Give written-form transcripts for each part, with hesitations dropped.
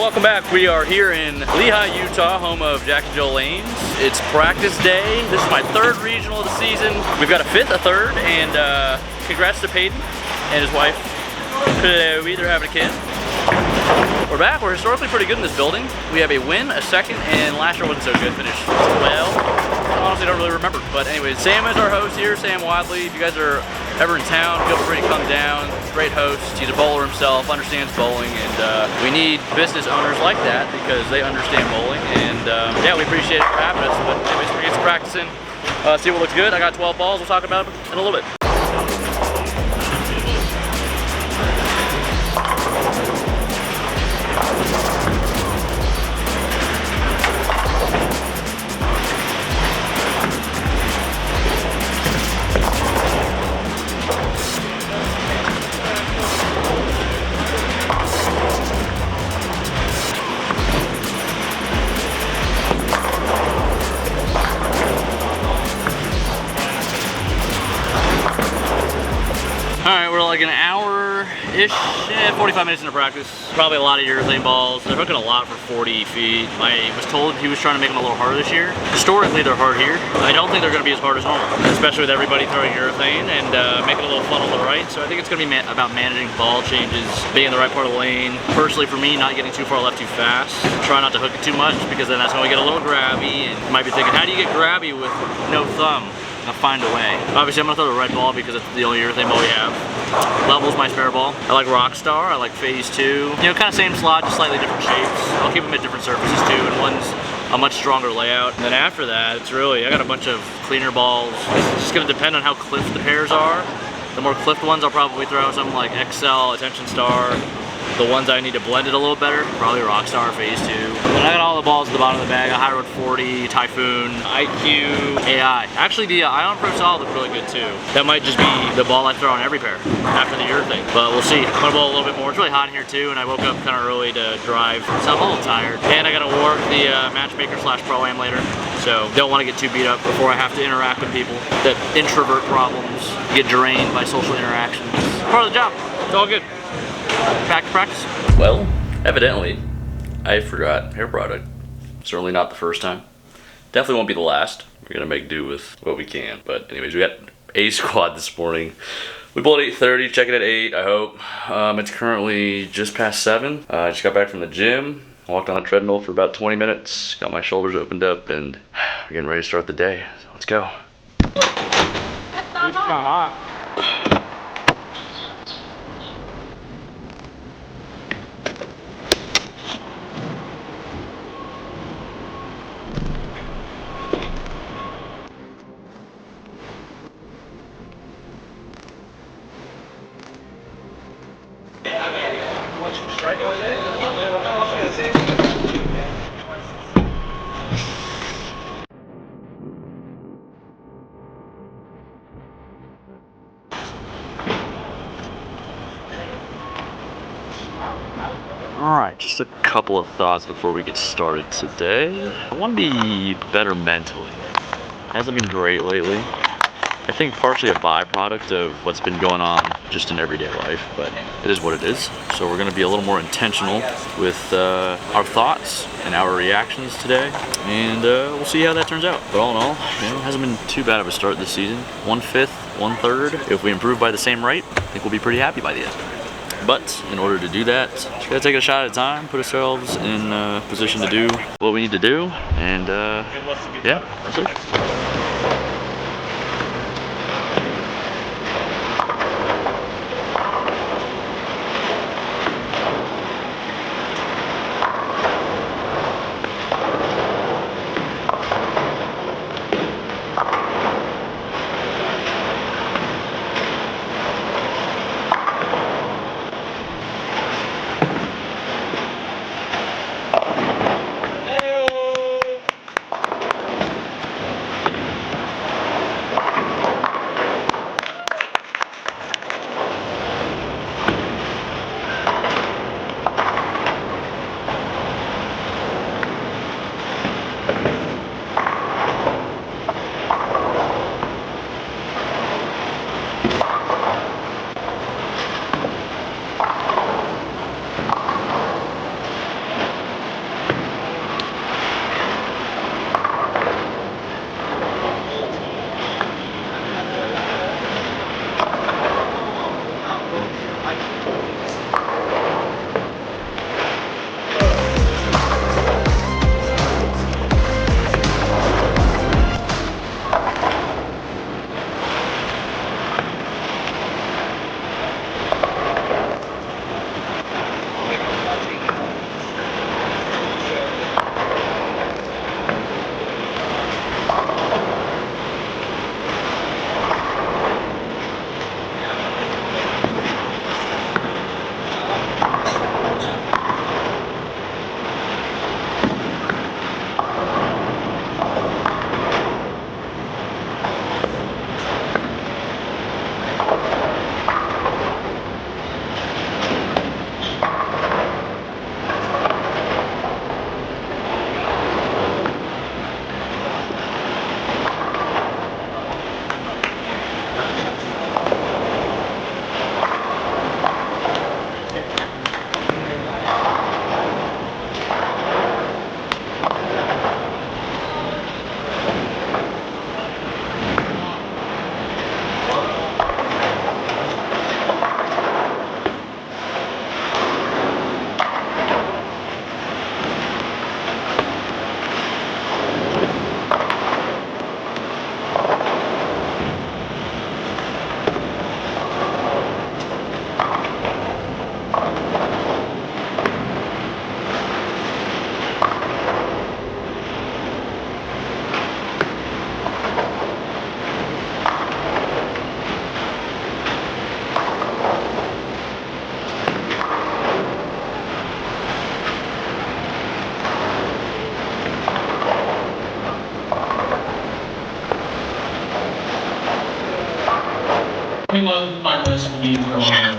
welcome back. We are here in Lehi, Utah, home of Jack and Jill Lanes. It's practice day. This is my third regional of the season. We've got a fifth, a third, and congrats to Peyton and his wife. We either having a kid. We're back. We're historically pretty good in this building. We have a win, a second, and last year wasn't so good finish. Well, I honestly don't really remember. But anyways, Sam is our host here, Sam Wadley. If you guys are ever in town, feel free to come down. Great host. He's a bowler himself, understands bowling, and we need business owners like that because they understand bowling. And yeah, we appreciate it for having us. But anyways, we're gonna get some practicing, see what looks good. I got 12 balls. We'll talk about it in a little bit. Alright, we're like an hour-ish, 45 minutes into practice. Probably a lot of urethane balls. They're hooking a lot for 40 feet. I was told he was trying to make them a little harder this year. Historically, they're hard here. I don't think they're going to be as hard as normal, especially with everybody throwing urethane and making a little funnel to the right. So I think it's going to be about managing ball changes, being in the right part of the lane. Personally, for me, not getting too far left too fast. Try not to hook it too much because then that's when we get a little grabby. And you might be thinking, how do you get grabby with no thumb? I'll find a way. Obviously, I'm gonna throw the red ball because it's the only urethane ball we have. Level's my spare ball. I like Rockstar, I like Phase 2. You know, kind of same slot, just slightly different shapes. I'll keep them at different surfaces too, and one's a much stronger layout. And then after that, it's really, I got a bunch of cleaner balls. It's just gonna depend on how clipped the pairs are. The more clipped ones, I'll probably throw something like XL, Attention Star. The ones I need to blend it a little better, probably Rockstar Phase 2. And I got all the balls at the bottom of the bag. I High Road 40, Typhoon, IQ, AI. Actually, the Ion Pro Solid look really good too. That might just be the ball I throw on every pair after the urethane, but we'll see. I'm gonna bowl a little bit more. It's really hot in here too, and I woke up kind of early to drive, so I'm a little tired. And I gotta work the matchmaker / pro-am later, so don't want to get too beat up before I have to interact with people. That introvert problems get drained by social interactions. Part of the job. It's all good. Back to practice. Well, evidently, I forgot hair product. Certainly not the first time. Definitely won't be the last. We're gonna make do with what we can. But anyways, we got A squad this morning. We bowled 8:30, check it at 8, I hope. It's currently just past 7. I just got back from the gym. Walked on a treadmill for about 20 minutes. Got my shoulders opened up and we're getting ready to start the day. So let's go. It's not hot. Alright, just a couple of thoughts before we get started today. I want to be better mentally. Hasn't been great lately. I think partially a byproduct of what's been going on just in everyday life, but it is what it is. So we're going to be a little more intentional with our thoughts and our reactions today, and we'll see how that turns out. But all in all, it hasn't been too bad of a start this season. 1/5, 1/3. If we improve by the same rate, I think we'll be pretty happy by the end. But in order to do that, we gotta take it a shot at a time, put ourselves in a position to do what we need to do, and yeah, that's it.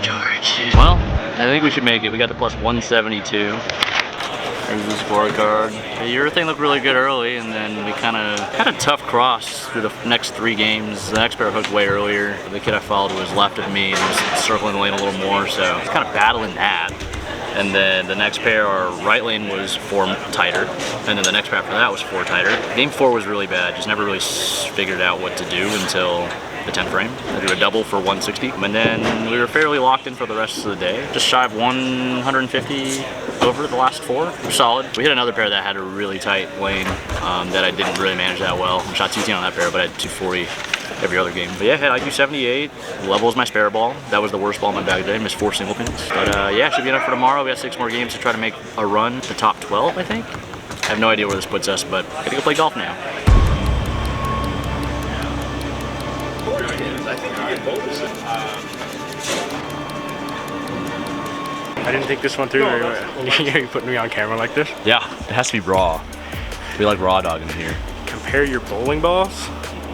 George. Well, I think we should make it. We got to plus 172. There's the scorecard. The urethane looked really good early, and then we kind of had a tough cross through the next 3 games. The next pair hooked way earlier. The kid I followed was left of me and was circling the lane a little more, so I was kind of battling that. And then the next pair, our right lane was 4 tighter, and then the next pair after that was 4 tighter. Game 4 was really bad. Just never really figured out what to do until the 10th frame. I drew a double for 160, and then we were fairly locked in for the rest of the day. Just shy of 150 over the last 4. Solid. We hit another pair that had a really tight lane that I didn't really manage that well. I shot 210 on that pair, but I had 240 every other game. But yeah, I had IQ 78. Level is my spare ball. That was the worst ball in my bag today. Missed 4 single pins. But yeah, should be enough for tomorrow. We got 6 more games to try to make a run to top 12, I think. I have no idea where this puts us, but gotta go play golf now. I didn't think this one through very well. You're putting me on camera like this? Yeah, it has to be raw. We like raw dog in here. Compare your bowling balls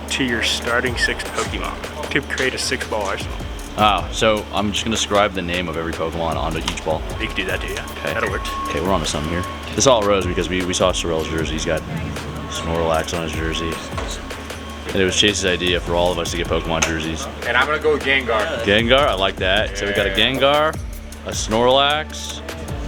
to your starting 6 Pokemon to create a 6-ball arsenal. Oh, so I'm just gonna describe the name of every Pokemon onto each ball. You can do that too, yeah. Okay. That'll work. Okay, we're on to something here. This all arose because we saw Sorrell's jersey. He's got Snorlax on his jersey. And it was Chase's idea for all of us to get Pokemon jerseys. And I'm gonna go with Gengar. Gengar, I like that. Yeah. So we got a Gengar, a Snorlax.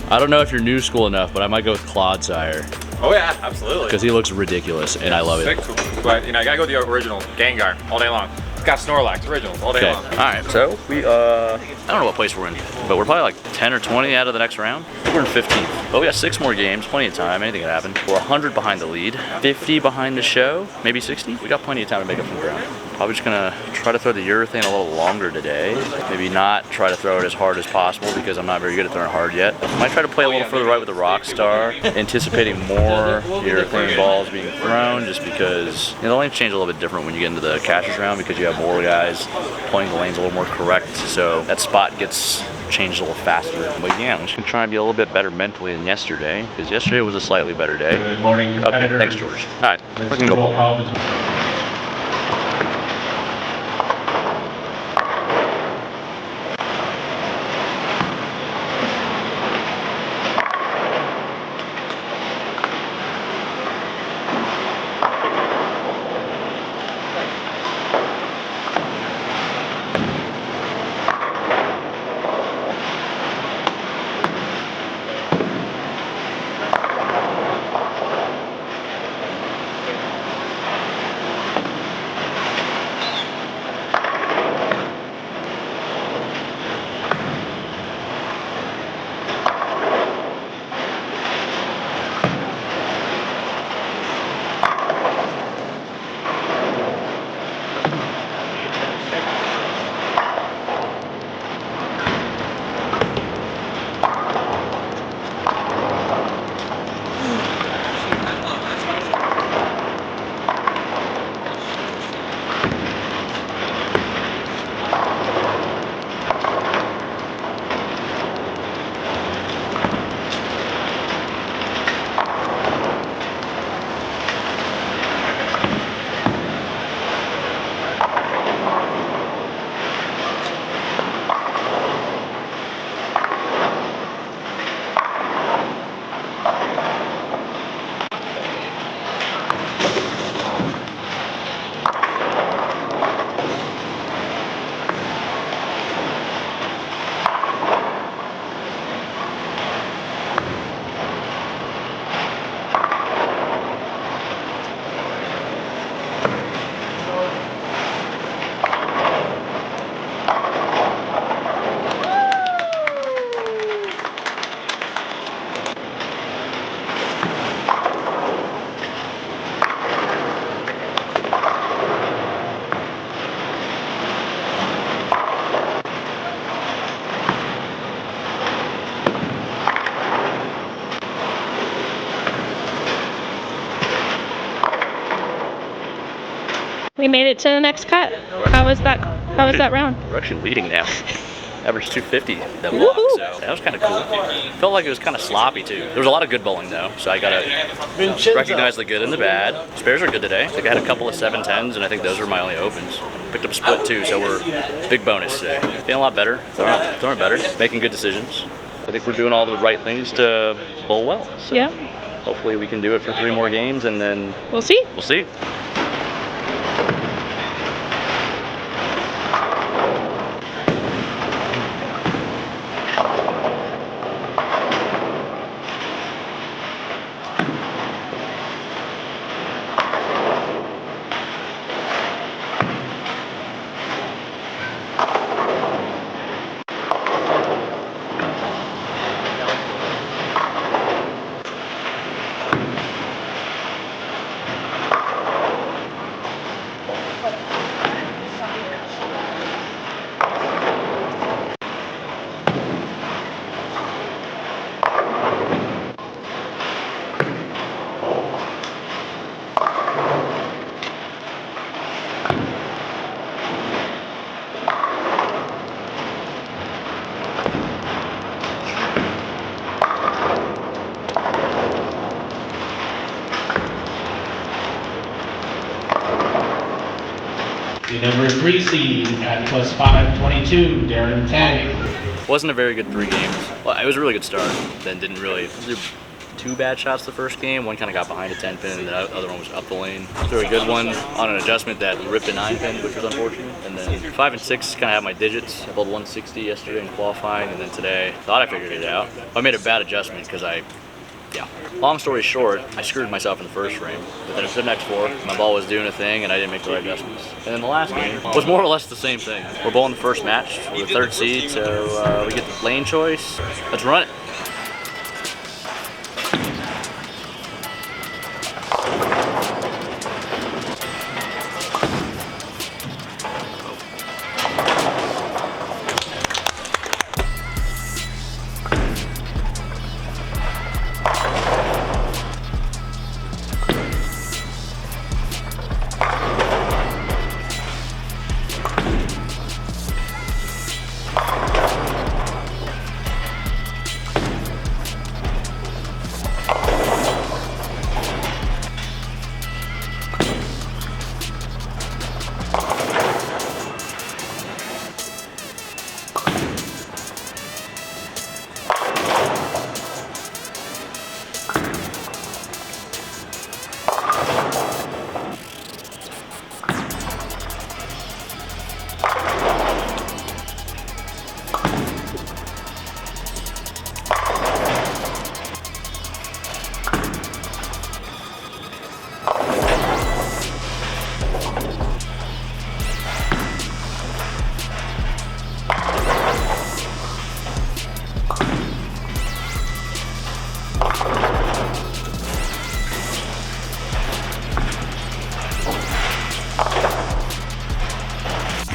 I don't know if you're new school enough, but I might go with Clodsire. Oh yeah, absolutely. Because he looks ridiculous, and I love it. But you know, I gotta go with the original Gengar all day long. It's got Snorlax, original, all day long. All right, so we I don't know what place we're in, but we're probably like 10 or 20 out of the next round. I think we're in 15th, but we got 6 more games, plenty of time. Anything could happen. We're 100 behind the lead, 50 behind the show, maybe 60. We got plenty of time to make up some ground. Probably just gonna try to throw the urethane a little longer today. Maybe not try to throw it as hard as possible because I'm not very good at throwing hard yet. Might try to play a little further right with the Rockstar, anticipating more urethane balls being thrown just because the lanes change a little bit different when you get into the catcher's round because you have more guys playing the lanes a little more correct. So that spot gets changed a little faster. But yeah, I'm just gonna try and be a little bit better mentally than yesterday because yesterday was a slightly better day. Good morning, Okay, thanks George. All right, we're gonna go pull. We made it to the next cut. How was that round? We're actually leading now. Averaged 250 that block, so that was kind of cool. Felt like it was kind of sloppy too. There was a lot of good bowling though, so I gotta recognize the good and the bad. Spares are good today. I think I had a couple of 7-10s, and I think those were my only opens. Picked up a split too, so we're big bonus today. Feeling a lot better, throwing better, making good decisions. I think we're doing all the right things to bowl well. So Yeah. hopefully we can do it for 3 more games, and then We'll see. we'll see. The number 3 seed at plus 522, Darren Tang. Wasn't a very good 3 games. Well, it was a really good start. Then didn't really do 2 bad shots the first game. One kind of got behind a 10 pin, and the other one was up the lane. So a good one on an adjustment that ripped a 9 pin, which was unfortunate. And then 5 and 6 kind of had my digits. I bowled 160 yesterday in qualifying, and then today thought I figured it out. I made a bad adjustment because long story short, I screwed myself in the first frame. But then the next 4, my ball was doing a thing and I didn't make the right adjustments. And then the last game was more or less the same thing. We're bowling the first match with the 3rd seed, so we get the lane choice. Let's run it.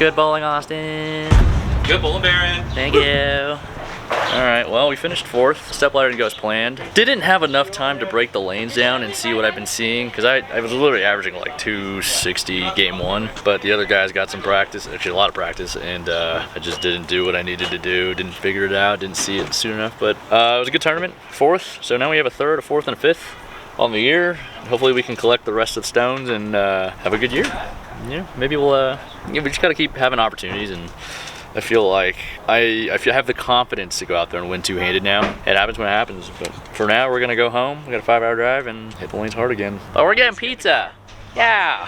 Good bowling, Austin. Good bowling, Darren. Thank you. All right, well, we finished 4th. Step ladder didn't go as planned. Didn't have enough time to break the lanes down and see what I've been seeing, because I was literally averaging like 260 game 1, but the other guys got some practice, actually a lot of practice, and I just didn't do what I needed to do, didn't figure it out, didn't see it soon enough, but it was a good tournament. 4th, so now we have a 3rd, a 4th, and a 5th on the year. Hopefully we can collect the rest of the stones and have a good year. Yeah, maybe we'll, we just gotta keep having opportunities, and I feel like I have the confidence to go out there and win 2-handed now. It happens when it happens, but for now we're gonna go home. We got a 5-hour drive and hit the lanes hard again. Oh, we're getting pizza. Yeah.